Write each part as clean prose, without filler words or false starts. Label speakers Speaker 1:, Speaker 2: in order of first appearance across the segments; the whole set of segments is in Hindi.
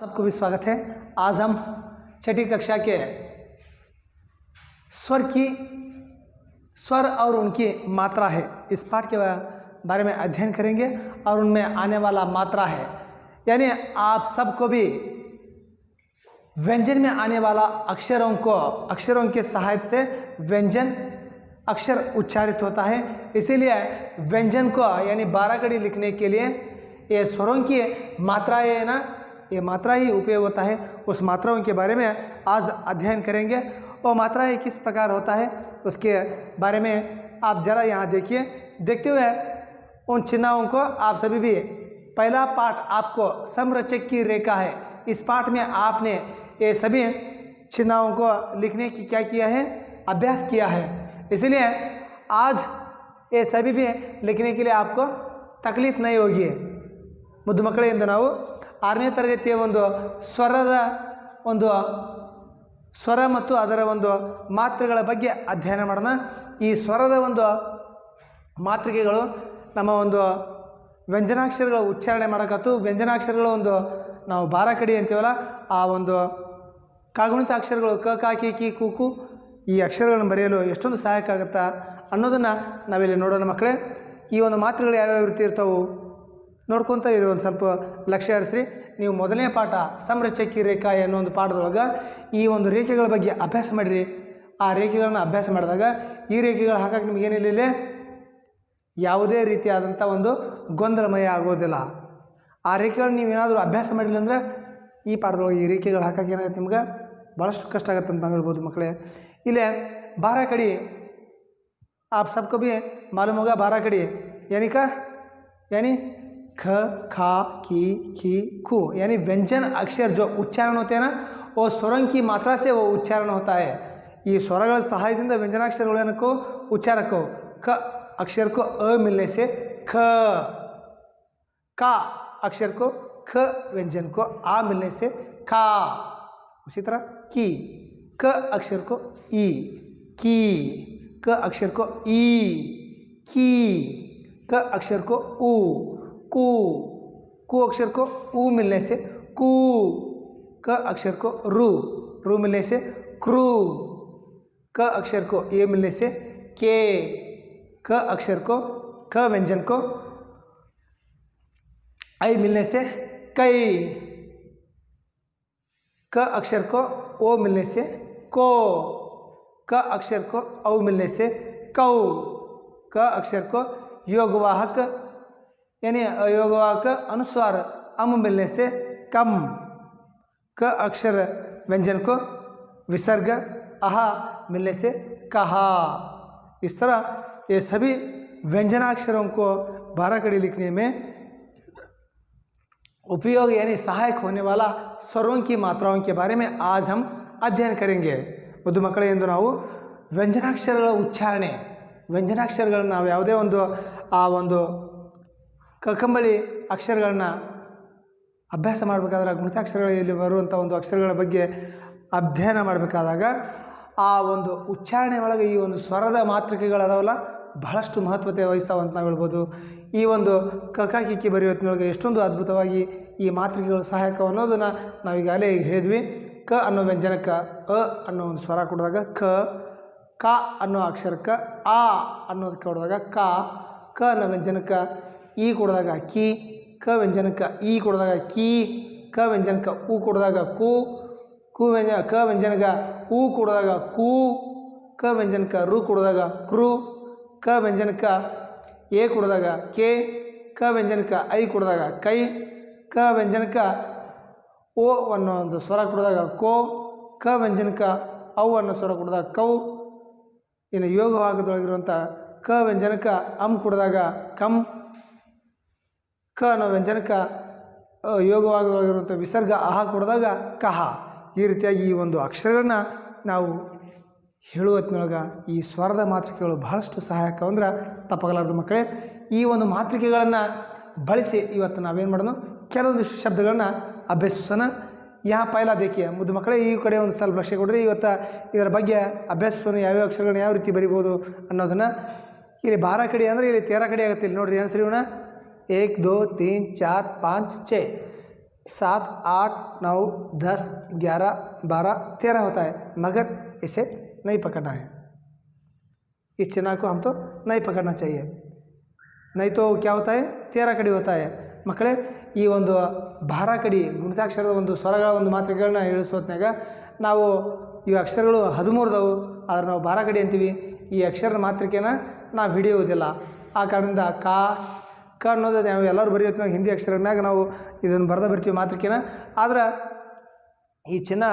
Speaker 1: सबको भी स्वागत है। आज हम छठी कक्षा के स्वर और उनकी मात्रा है इस पाठ के बारे में अध्ययन करेंगे और उनमें आने वाला मात्रा है, यानी आप सबको भी व्यंजन में आने वाला अक्षरों के सहायता से व्यंजन अक्षर उच्चारित होता है। इसीलिए व्यंजन को यानी 12 कड़ी लिखने के लिए ये स्वरों की मात्रा है ना, ये मात्रा ही उपयोग होता है। उस मात्राओं के बारे में आज अध्ययन करेंगे। वो मात्रा है किस प्रकार होता है उसके बारे में आप जरा यहाँ देखिए। देखते हुए उन चिन्हों को आप सभी भी, पहला पाठ आपको समरचक की रेखा है। इस पाठ में आपने ये सभी चिन्हों को लिखने की क्या किया है, अभ्यास किया है। इसलिए आज ये सभी भी लिखने के लिए आपको तकलीफ नहीं होगी। ಮುದ್ದು ಮಕ್ಕಳಿಂದ ನಾವು 6ನೇ ತರಗತಿಯ ಒಂದು ಸ್ವರ ಮತ್ತು ಅದರ ಒಂದು ಮಾತ್ರೆಗಳ ಬಗ್ಗೆ ಅಧ್ಯಯನ ಮಾಡೋಣ। ಈ ಸ್ವರದ ಒಂದು ಮಾತ್ರಿಕೆಗಳು ನಮ್ಮ ಒಂದು ವ್ಯಂಜನಾಕ್ಷರಗಳ ಉಚ್ಚಾರಣೆ ಮಾಡೋಕತ್ತು। ವ್ಯಂಜನಾಕ್ಷರಗಳ ಒಂದು ನಾವು 12 ಕಡಿ ಅಂತೀವಲ್ಲ, ಆ ಒಂದು ಕಾಗುಣಿತ ಅಕ್ಷರಗಳು ಕ ಕ ಕಿ ಕಿ ಕು ಕು ಈ ಅಕ್ಷರಗಳನ್ನು ಬರೆಯಲು ಎಷ್ಟೊಂದು ಸಹಾಯಕ ಆಗುತ್ತಾ ಅನ್ನೋದನ್ನು ನಾವಿಲ್ಲಿ ನೋಡೋಣ ಮಕ್ಕಳೇ। ಈ ಒಂದು ಮಾತ್ರೆಗಳು ಯಾವ್ಯಾವ ರೀತಿ ಇರ್ತಾವೆ ನೋಡ್ಕೊತ ಇರೋ ಒಂದು ಸ್ವಲ್ಪ ಲಕ್ಷ್ಯ ಹರಿಸ್ರಿ। ನೀವು ಮೊದಲನೇ ಪಾಠ ಸಮರಚಕಿ ರೇಖಾ ಅನ್ನೋ ಒಂದು ಪಾಠದೊಳಗೆ ಈ ಒಂದು ರೇಖೆಗಳ ಬಗ್ಗೆ ಅಭ್ಯಾಸ ಮಾಡಿರಿ। ಆ ರೇಖೆಗಳನ್ನ ಅಭ್ಯಾಸ ಮಾಡಿದಾಗ ಈ ರೇಖೆಗಳು ಹಾಕಕ್ಕೆ ನಿಮಗೇನಿಲ್ಲ, ಯಾವುದೇ ರೀತಿಯಾದಂಥ ಒಂದು ಗೊಂದಲಮಯ ಆಗೋದಿಲ್ಲ। ಆ ರೇಖೆಗಳನ್ನ ನೀವೇನಾದರೂ ಅಭ್ಯಾಸ ಮಾಡಿಲ್ಲ ಅಂದರೆ ಈ ಪಾಠದೊಳಗೆ ಈ ರೇಖೆಗಳು ಹಾಕಕ್ಕೆ ಏನಾಗುತ್ತೆ ನಿಮ್ಗೆ ಭಾಳಷ್ಟು ಕಷ್ಟ ಆಗುತ್ತೆ ಅಂತ ನಾವು ಹೇಳ್ಬೋದು ಮಕ್ಕಳೇ। ಇಲ್ಲೇ 12 कड़ी आप सबको भी मालूम होगा। 12 कड़ी यानी ख खा की खी खू, यानी व्यंजन अक्षर जो उच्चारण होते हैं ना, वो स्वरों की मात्रा से वो उच्चारण होता है। ये स्वरಗಳ ಸಹಾಯದಿಂದ ವ್ಯಂಜನಾಕ್ಷರಗಳು ಏನಕ್ಕೋ ಉಚ್ಚಾರಕ್ಕೋ। ख अक्षर को अ मिलने से ख, का अक्षर को ख व्यंजन को आ मिलने से खा। उसी तरह की, क अक्षर को ई की, क अक्षर को ई की, क अक्षर को ऊ कू, कू अक्षर को ऊ मिलने से कू, क अक्षर को रू मिलने से क्रू, क अक्षर को ए मिलने से के, क अक्षर को क व्यंजन को आई मिलने से कई, क अक्षर को ओ मिलने से को, क अक्षर को औ मिलने से कौ, क अक्षर को योगवाहक यानी अयोगवाहक अनुस्वार अम मिलने से कम, क अक्षर व्यंजन को विसर्ग आहा मिलने से कहा। इस तरह ये सभी व्यंजनाक्षरों को 12 कड़ी लिखने में उपयोग यानी सहायक होने वाला स्वरों की मात्राओं के बारे में आज हम अध्ययन करेंगे। ಮುದ್ದು ಮಕ್ಕಳೇ, ಎಂದು ನಾವು ವ್ಯಂಜನಾಕ್ಷರಗಳ ಉಚ್ಚಾರಣೆ, ವ್ಯಂಜನಾಕ್ಷರಗಳನ್ನ ನಾವು ಯಾವುದೇ ಒಂದು ಆ ಒಂದು ಕಕಂಬಳಿ ಅಕ್ಷರಗಳನ್ನ ಅಭ್ಯಾಸ ಮಾಡಬೇಕಾದ್ರೆ, ಗುಣಿತಾಕ್ಷರಗಳಲ್ಲಿ ಬರುವಂಥ ಒಂದು ಅಕ್ಷರಗಳ ಬಗ್ಗೆ ಅಧ್ಯಯನ ಮಾಡಬೇಕಾದಾಗ ಆ ಒಂದು ಉಚ್ಚಾರಣೆ ಒಳಗೆ ಈ ಒಂದು ಸ್ವರದ ಮಾತೃಕೆಗಳದಾವಲ್ಲ ಬಹಳಷ್ಟು ಮಹತ್ವತೆ ವಹಿಸ್ತಾವಂತ ನಾವು ಹೇಳ್ಬೋದು। ಈ ಒಂದು ಕಕ ಕಿಕ್ಕಿ ಬರೆಯೋದ್ರೊಳಗೆ ಎಷ್ಟೊಂದು ಅದ್ಭುತವಾಗಿ ಈ ಮಾತೃಕೆಗಳು ಸಹಾಯಕ ಅನ್ನೋದನ್ನು ನಾವೀಗಾಗಲೇ ಹೇಳಿದ್ವಿ। ಕ ಅನ್ನೋ ವ್ಯಂಜನಕ್ಕೆ ಅ ಅನ್ನೋ ಒಂದು ಸ್ವರ ಕೊಡಿದಾಗ ಕ, ಕ ಅನ್ನೋ ಅಕ್ಷರಕ್ಕೆ ಆ ಅನ್ನೋದಕ್ಕೆ ಕೊಡಿದಾಗ ಕ ಅನ್ನೋ ವ್ಯಂಜನಕ್ಕೆ ಈ ಕೊಡಿದಾಗ ಕಿ, ಕ ವ್ಯಂಜನಕ್ಕೆ ಈ ಕೊಡಿದಾಗ ಕಿ, ಕ ವ್ಯಂಜನಕ್ಕೆ ಉ ಕೊಡಿದಾಗ ಕು ಕ ವ್ಯಂಜನಕ್ಕೆ ಉ ಕೊಡಿದಾಗ ಕು, ಕ ವ್ಯಂಜನಕ್ಕೆ ರು ಕೊಡಿದಾಗ ಕ್ರು, ಕ ವ್ಯಂಜನಕ್ಕೆ ಎ ಕೊಡಿದಾಗ ಕೆ, ಕ ವ್ಯಂಜನಕ್ಕೆ ಐ ಕೊಡಿದಾಗ ಕೈ, ಕ ವ್ಯಂಜನಕ್ಕೆ ಓ ಅನ್ನೋ ಒಂದು ಸ್ವರ ಕೊಡಿದಾಗ ಕೋ, ಕ ವ್ಯಂಜನಕ್ಕೆ ಔ ಅನ್ನೋ ಸ್ವರ ಕೊಡಿದಾಗ ಕೌ, ಇನ್ನು ಯೋಗವಾಗದೊಳಗಿರುವಂಥ ಕ ವ್ಯಂಜನಕ್ಕೆ ಅಮ್ ಕೊಡಿದಾಗ ಕಮ್, ಕ ಅನ್ನೋ ವ್ಯಂಜನಕ್ಕೆ ಯೋಗವಾಗದೊಳಗಿರುವಂಥ ವಿಸರ್ಗ ಆಹ ಕೊಡಿದಾಗ ಕಹ। ಈ ರೀತಿಯಾಗಿ ಈ ಒಂದು ಅಕ್ಷರಗಳನ್ನ ನಾವು ಹೇಳುವತ್ತಿನೊಳಗೆ ಈ ಸ್ವರದ ಮಾತೃಕೆಗಳು ಬಹಳಷ್ಟು ಸಹಾಯಕ ಅಂದ್ರೆ ತಪ್ಪಾಗಲಾರ್ದು ಮಕ್ಕಳೇ। ಈ ಒಂದು ಮಾತೃಕೆಗಳನ್ನು ಬಳಸಿ ಇವತ್ತು ನಾವೇನು ಮಾಡೋಣ, ಕೆಲವೊಂದಿಷ್ಟು ಶಬ್ದಗಳನ್ನ ಅಭ್ಯಸಿಸೋಣ। यहाँ पहला देखिए ಮುದ್ದು ಮಕ್ಕಳೇ, ಈ ಕಡೆ ಒಂದು ಸ್ವಲ್ಪ ಲಕ್ಷ್ಯ ಕೊಡ್ರಿ। ಇವತ್ತು ಇದರ ಬಗ್ಗೆ ಅಭ್ಯಾಸವನ್ನು ಯಾವ್ಯಾವ ಅಕ್ಷರಗಳನ್ನ ಯಾವ ರೀತಿ ಬರಿಬೋದು ಅನ್ನೋದನ್ನು ಇಲ್ಲಿ 12 ಕಡಿ ಅಂದರೆ ಇಲ್ಲಿ 13 ಕಡಿ ಆಗುತ್ತೆ। ಇಲ್ಲಿ ನೋಡ್ರಿ, ಏನು ಸರಿ ಇವನ 1 2 3 4 5 6 7, 8, 9, 10, 11, 12, 13 होता है, मगर इसे नहीं पकड़ना है। इस चिन्ह को हम तो नहीं पकड़ना चाहिए, नहीं तो क्या होता है 13 कड़ी होता है ಮಕ್ಕಳೇ। ಈ ಒಂದು ಭಾರ ಕಡಿ ಗುಣಿತಾಕ್ಷರದ ಒಂದು ಸ್ವರಗಳ ಒಂದು ಮಾತ್ರೆಗಳನ್ನ ಹೇಳಿಸೋತ್ನಾಗ ನಾವು ಈ ಅಕ್ಷರಗಳು 13 ಅದಾವು, ಆದ್ರೆ ನಾವು ಭಾರ ಕಡಿ ಅಂತೀವಿ. ಈ ಅಕ್ಷರದ ಮಾತ್ರಿಕೆನ ನಾವು ಹಿಡಿಯುವುದಿಲ್ಲ. ಆ ಕಾರಣದಿಂದ ಕ ಅನ್ನೋದು ನಾವು ಎಲ್ಲರೂ ಬರೆಯೋತ್ನಾಗ ಹಿಂದಿ ಅಕ್ಷರದ ಮ್ಯಾಗ ನಾವು ಇದನ್ನು ಬರೆದ ಬರ್ತೀವಿ ಮಾತ್ರಿಕೆನ. ಆದ್ರೆ ಈ ಚಿನ್ನ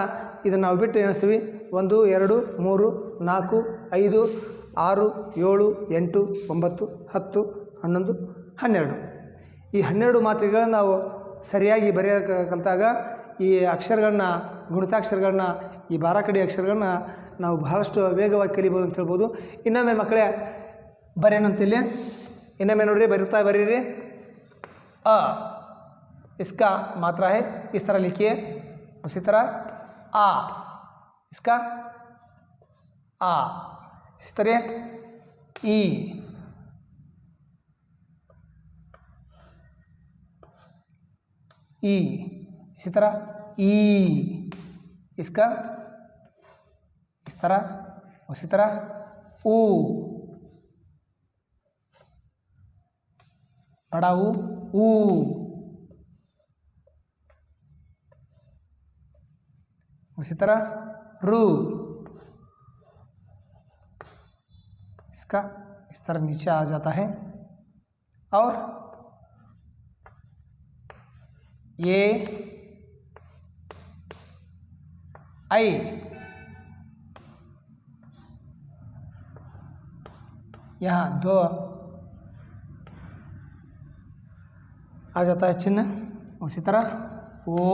Speaker 1: ಇದನ್ನು ನಾವು ಬಿಟ್ಟು ಎಣಿಸ್ತೀವಿ. 1, 2, 3, 4, 5, 6, 7, 8, 9, 10, 11, 12 ಈ 12 ಮಾತ್ರೆಗಳನ್ನ ನಾವು ಸರಿಯಾಗಿ ಬರೆಯೋಕೆ ಕಲಿತಾಗ ಈ ಅಕ್ಷರಗಳನ್ನ ಗುಣಿತಾಕ್ಷರಗಳನ್ನ ಈ ಬಾರಾಕಡಿ ಅಕ್ಷರಗಳನ್ನ ನಾವು ಬಹಳಷ್ಟು ವೇಗವಾಗಿ ಕಲಿಬೋದು ಅಂತ ಹೇಳ್ಬೋದು. ಇನ್ನೊಮ್ಮೆ ಮಕ್ಕಳೇ ಬರೆಯನಂತಿಲ್ಲಿ ಇನ್ನೊಮ್ಮೆ ನೋಡ್ರಿ, ಬರೀರಿ. अ इसका मात्रा है, इस तरह लिखिए. उसी तरह आ, इसका आ, इसी तरह ई, इसी तरह ई, इसका इस तरह, उसी तरह ऊ, बड़ा ऊ, उसी तरह रू, इसका इस तरह नीचे आ जाता है. और ये आई, यहाँ 2 आ जाता है चिन्ह. उसी तरह वो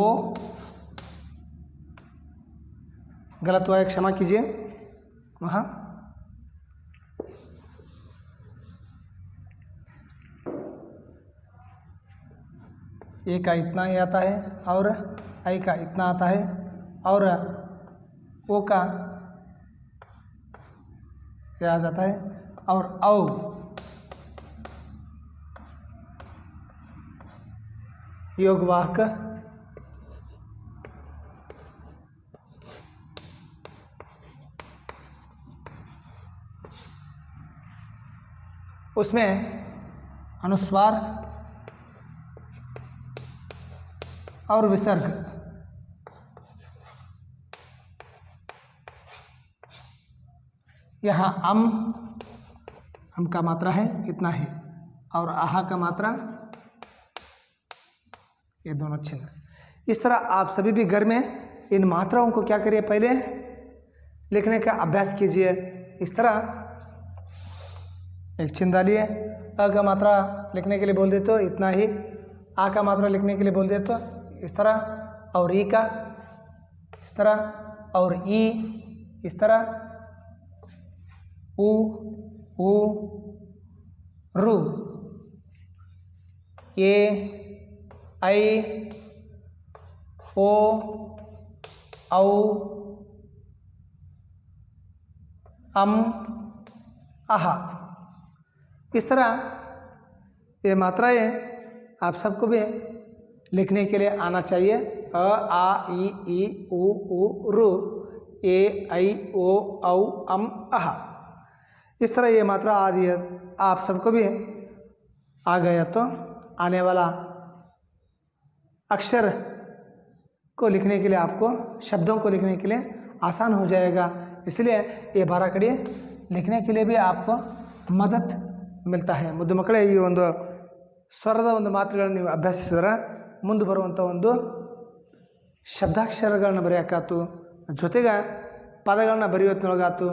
Speaker 1: गलत हुआ है, क्षमा कीजिए. वहाँ ए का इतना ही आता है और आई का इतना आता है और ओ का यह आ जाता है और औ योगवाहक उसमें अनुस्वार और विसर्ग यहाँ अम का मात्रा है इतना ही और आहा का मात्रा ये दोनों चिन्ह. इस तरह आप सभी भी घर में इन मात्राओं को क्या करिए, पहले लिखने का अभ्यास कीजिए. इस तरह एक चिन्ह डालिए. अ का मात्रा लिखने के लिए बोल दे तो इतना ही, आ का मात्रा लिखने के लिए बोल दे तो इस तरह, और ई का इस तरह, और ई इस तरह, ऊ रू, ए आई ओ औ अम आहा. इस तरह ये मात्राएं आप सबको भी लिखने के लिए आना चाहिए. अ आ ई उ रू, ए आई ओ औ अम आहा. इस तरह ये मात्रा आदि आप सबको भी आ गया तो आने वाला अक्षर को लिखने के लिए, आपको शब्दों को लिखने के लिए आसान हो जाएगा. इसलिए ये ಬಾರಾಕಡಿ लिखने के लिए भी आपको मदद मिलता है. ಮುದ್ದು ಮಕ್ಕಳೇ, ಈ ಒಂದು ಸ್ವರದ ಒಂದು ಮಾತುಗಳನ್ನು ನೀವು ಅಭ್ಯಾಸಿಸಿದ್ರೆ ಮುಂದೆ ಬರುವಂಥ ಒಂದು ಶಬ್ದಾಕ್ಷರಗಳನ್ನ ಬರೆಯೋಕ್ಕಾಯ್ತು, ಜೊತೆಗೆ ಪದಗಳನ್ನ ಬರೆಯೋದ್ರೊಳಗಾಯ್ತು,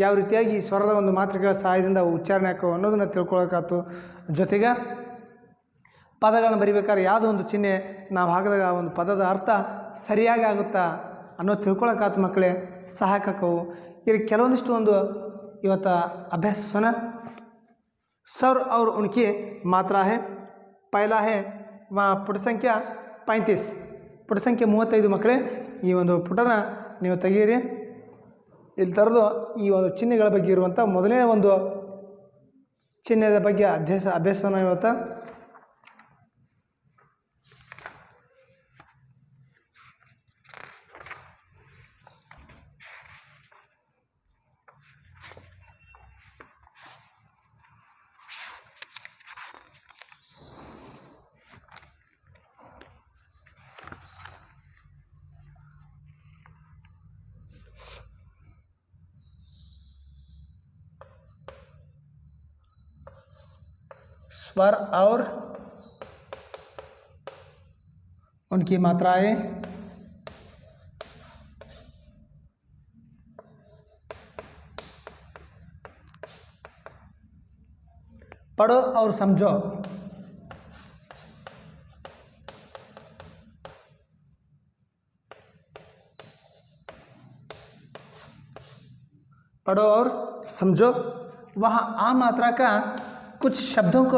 Speaker 1: ಯಾವ ರೀತಿಯಾಗಿ ಈ ಸ್ವರದ ಒಂದು ಮಾತ್ರೆಗಳ ಸಹಾಯದಿಂದ ಉಚ್ಚಾರಣೆ ಹಾಕೋ ಅನ್ನೋದನ್ನು ತಿಳ್ಕೊಳಕ್ಕಾಯ್ತು, ಜೊತೆಗೆ ಪದಗಳನ್ನು ಬರಿಬೇಕಾದ್ರೆ ಯಾವುದೋ ಒಂದು ಚಿಹ್ನೆ ನಾವು ಹಾಕಿದಾಗ ಆ ಒಂದು ಪದದ ಅರ್ಥ ಸರಿಯಾಗಿ ಆಗುತ್ತಾ ಅನ್ನೋದು ತಿಳ್ಕೊಳಕ್ಕಾಯ್ತು ಮಕ್ಕಳೇ, ಸಹಾಯಕವು. ಇಲ್ಲಿ ಕೆಲವೊಂದಿಷ್ಟು ಒಂದು ಇವತ್ತು अभ्यास सुना. स्वर और उनकी मात्रा है. पहला है वहाँ पुट संख्या 35, पुट संख्या 35 ಮಕ್ಕಳೇ. ಈ ಒಂದು ಪುಟನ ನೀವು ತೆಗೀರಿ. ಇಲ್ಲಿ ತರದು ಈ ಒಂದು ಚಿಹ್ನೆಗಳ ಬಗ್ಗೆ ಇರುವಂಥ ಮೊದಲನೇ ಒಂದು ಚಿಹ್ನೆದ ಬಗ್ಗೆ ಅಭ್ಯಾಸವನ್ನು ಇವತ್ತು स्वर और उनकी मात्राएं। पढ़ो और समझो। पढ़ो और समझो। वहाँ आ मात्रा का कुछ शब्दों को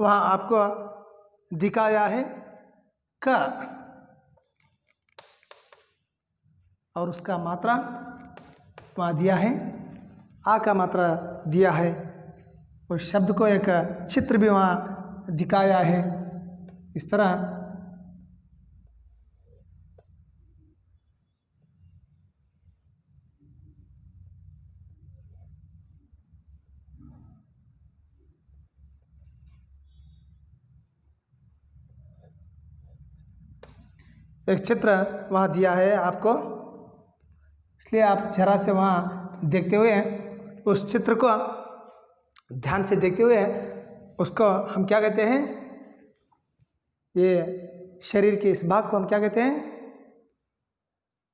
Speaker 1: वहाँ आपको दिखाया है क, और उसका मात्रा वहाँ दिया है, आ का मात्रा दिया है। उस शब्द को एक चित्र भी वहाँ दिखाया है। इस तरह एक चित्र वहाँ दिया है आपको, इसलिए आप जरा से वहाँ देखते हुए उस चित्र को ध्यान से देखते हुए उसको हम क्या कहते हैं, ये शरीर के इस भाग को हम क्या कहते हैं,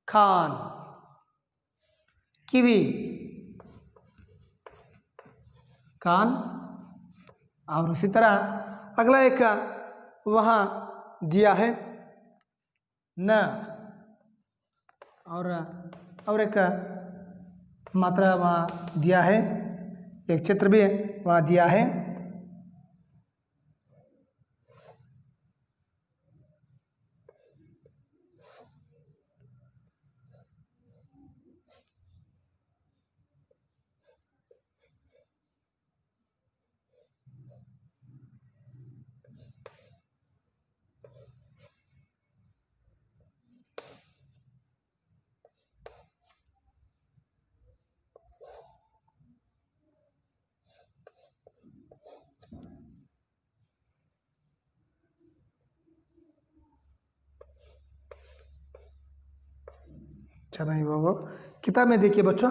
Speaker 1: कान, किवी, कान। और उसी तरह अगला एक वहाँ दिया है न, और एक मात्रा वहाँ दिया है, एक चित्र भी वहाँ दिया है। अच्छा नहीं हुआ वो किताब में देखिए बच्चों,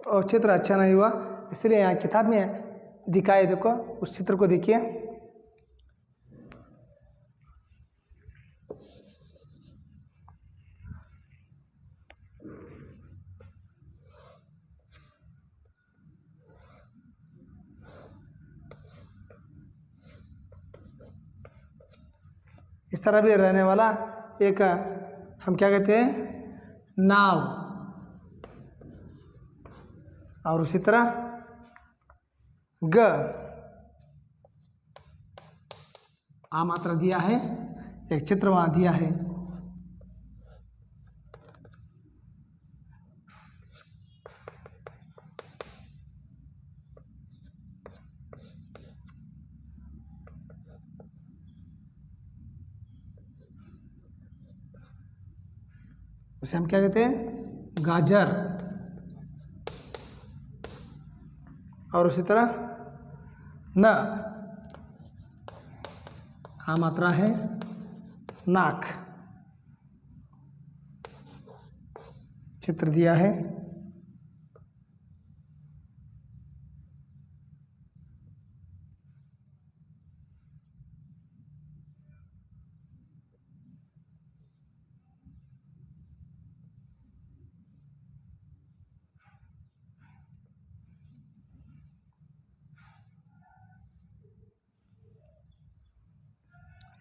Speaker 1: और चित्र अच्छा नहीं हुआ, इसलिए यहाँ किताब में दिखाए। देखो उस चित्र को देखिए। इस तरह भी रहने वाला एक हम क्या कहते हैं, नाव। और उसी तरह ग, आ मात्रा दिया है, एक चित्र वहाँ दिया है। उसे हम क्या कहते हैं, गाजर। और उसी तरह न, आ मात्रा है, नाक, चित्र दिया है।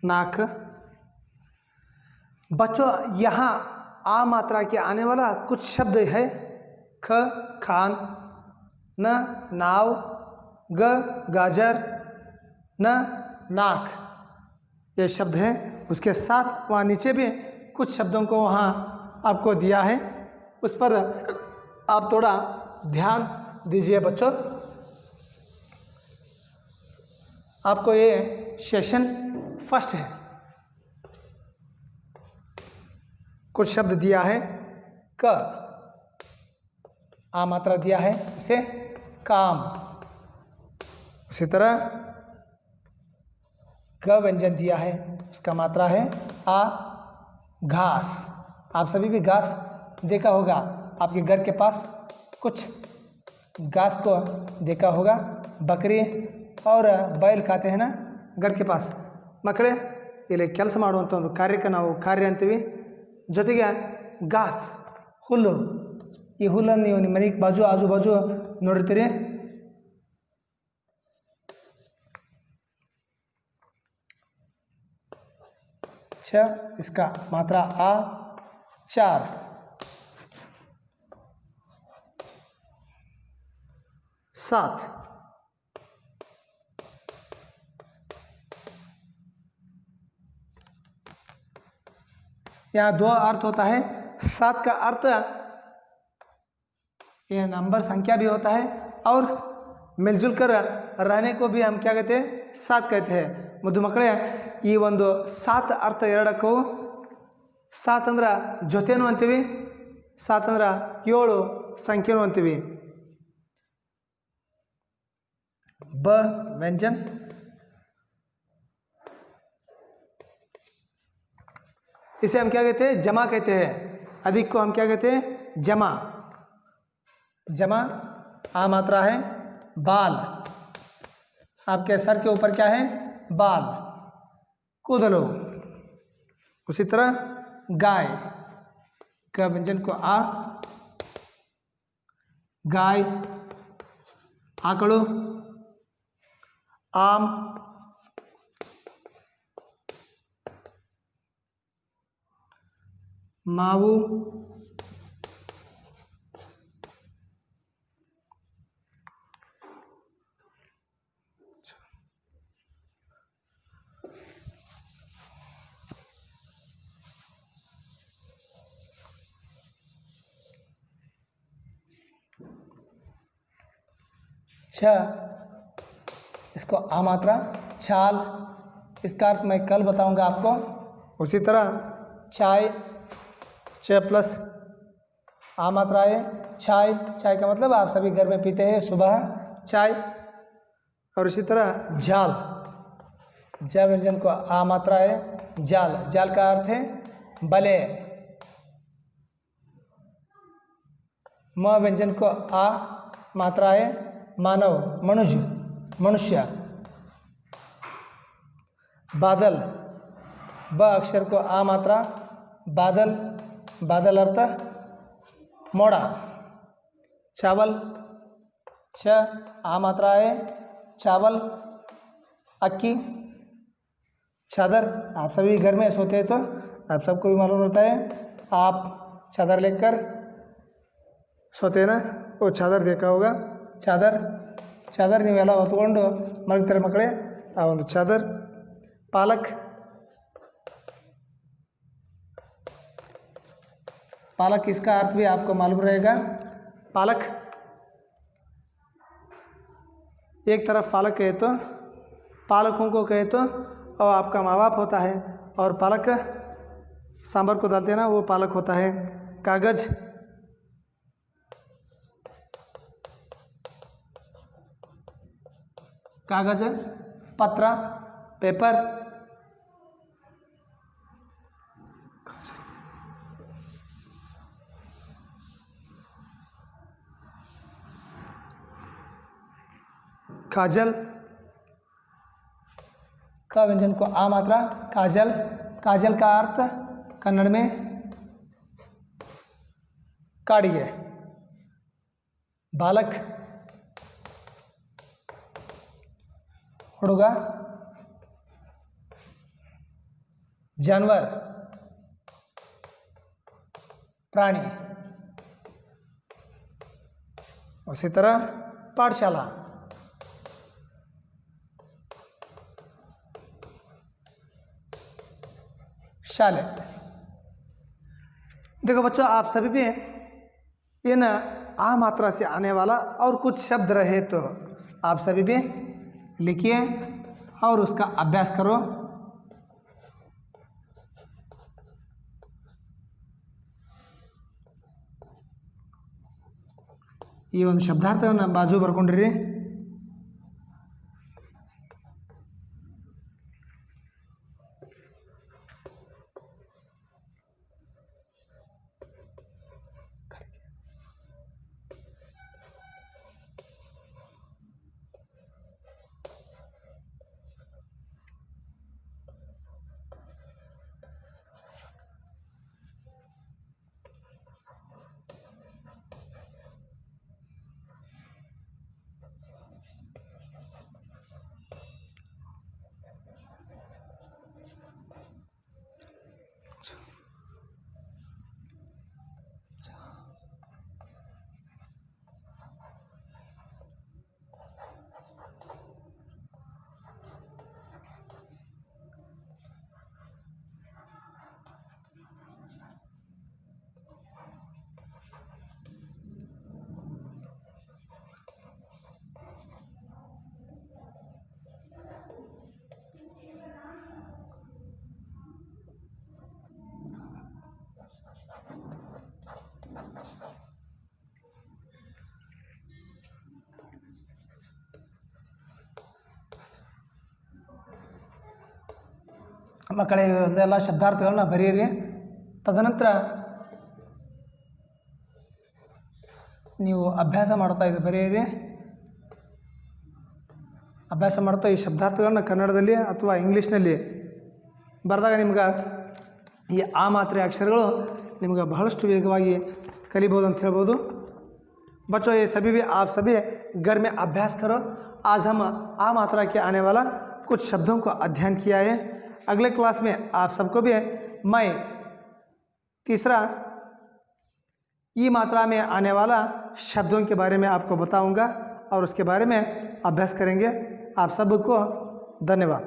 Speaker 1: नाक। बच्चों यहाँ आ मात्रा के आने वाला कुछ शब्द है, ख, खान, न, नाव, ग, गाजर, न, नाक, ये शब्द है। उसके साथ वहाँ नीचे भी कुछ शब्दों को वहाँ आपको दिया है, उस पर आप थोड़ा ध्यान दीजिए बच्चों। आपको ये सेशन फर्स्ट है। कुछ शब्द दिया है, क, आ मात्रा दिया है उसे काम। उसी तरह ग व्यंजन दिया है, उसका मात्रा है आ, घास। आप सभी भी घास देखा होगा, आपके घर के पास कुछ घास को देखा होगा, बकरी और बैल खाते हैं ना, घर के पास ಮಕ್ಕಳೇ ಇಲ್ಲಿ ಕೆಲಸ ಮಾಡುವಂಥ ಒಂದು ಕಾರ್ಯಕ್ಕೆ ನಾವು ಕಾರ್ಯ ಅಂತೀವಿ. ಜೊತೆಗೆ ಘಾಸ್ ಹುಲ್ಲು, ಈ ಹುಲ್ಲನ್ನು ನೀವು ನಿಮ್ಮ ಮನೆಗೆ ಬಾಜು ಆಜು ಬಾಜು ನೋಡಿರ್ತೀರಿ. छ इसका मात्रा आ 4 7 यहाँ 2 अर्थ होता है. 7 का अर्थ ये नंबर संख्या भी होता है और मिलजुल कर रहने को भी हम क्या कहते हैं, 7 कहते हैं. ಮುದ್ದು ಮಕ್ಕಳೇ, ಈ ಒಂದು 7 ಅರ್ಥ ಎರಡಕ್ಕೂ 7 ಅಂದ್ರೆ ಜೊತೆನೂ ಅಂತೀವಿ, 7 ಅಂದ್ರೆ 7 ಸಂಖ್ಯೆನೂ ಅಂತೀವಿ. ब व्यंजन, इसे हम क्या कहते हैं, जमा कहते हैं. अधिक को हम क्या कहते हैं, जमा. जमा आ मात्रा है बाल, आपके सर के ऊपर क्या है, बाल. कूदलो. उसी तरह गाय का व्यंजन को आ, गाय. आकड़ो आम. मावू. छ, इसको आ मात्रा छाल, इसका अर्थ मैं कल बताऊंगा आपको. उसी तरह चाय, 6 प्लस आ मात्रा है चाय. चाय का मतलब आप सभी घर में पीते हैं सुबह चाय. और इसी तरह जाल, ज व्यंजन को आ मात्रा है जाल. जाल का अर्थ है बले. म व्यंजन को आ मात्रा है मानव, मनुष्य, मनुष्य. बादल, ब अक्षर को आ मात्रा बादल. बादल अर्थ मोड़ा. चावल, छ आ मात्रा है चावल. अक्की. चादर, आप सभी घर में सोते हैं तो आप सबको भी मालूम होता है, आप चादर लेकर सोते हैं ना, वो चादर देखा होगा. ಚಾದರ್, ಚಾದರ್ ನೀವೆಲ್ಲ ಹೊತ್ಕೊಂಡು ಮಲಗ್ತಾರೆ ಮಕ್ಕಳೇ, ಆ ಒಂದು ಚಾದರ್. ಪಾಲಕ್, पालक इसका अर्थ भी आपको मालूम रहेगा. पालक एक तरफ पालक कहे तो पालकों को कहे तो और आपका माँ बाप होता है, और पालक सांभर को डालते हैं ना, वो पालक होता है. कागज, कागज पत्र, पेपर. काजल का व्यंजन को आ मात्रा काजल. काजल का अर्थ कन्नड़ में काड़िए. बालक, हुड़गा. जानवर, प्राणी. उसी तरह पाठशाला. शाले. देखो बच्चों, आप सभी भी इन आ मात्रा से आने वाला और कुछ शब्द रहे तो आप सभी भी लिखिए और उसका अभ्यास करो. ಈ ಒಂದು ಶಬ್ದಾರ್ಥವನ್ನು ಬಾಜು ಬರ್ಕೊಂಡಿರಿ. ಮಕ್ಕಳೇ ಒಂದೆಲ್ಲ ಶಬ್ದಾರ್ಥಗಳನ್ನ ಬರೆಯಿರಿ. ತದನಂತರ ನೀವು ಅಭ್ಯಾಸ ಮಾಡ್ತಾ ಇದ್ದು ಬರೆಯಿರಿ. ಅಭ್ಯಾಸ ಮಾಡ್ತಾ ಈ ಶಬ್ದಾರ್ಥಗಳನ್ನ ಕನ್ನಡದಲ್ಲಿ ಅಥವಾ ಇಂಗ್ಲೀಷ್ನಲ್ಲಿ ಬರೆದಾಗ ನಿಮ್ಗೆ ಈ ಆ ಮಾತ್ರೆ ಅಕ್ಷರಗಳು ನಿಮ್ಗೆ ಬಹಳಷ್ಟು ವೇಗವಾಗಿ ಕಲಿಬೋದು ಅಂತ ಹೇಳ್ಬೋದು. बच्चों ये सभी भी आप सभी घर में अभ्यास करो. आज हम आ मात्रा के आने वाला कुछ शब्दों को अध्ययन किया है. अगले क्लास में आप सबको भी मैं तीसरा ई मात्रा में आने वाला शब्दों के बारे में आपको बताऊंगा और उसके बारे में अभ्यास करेंगे. आप सबको धन्यवाद.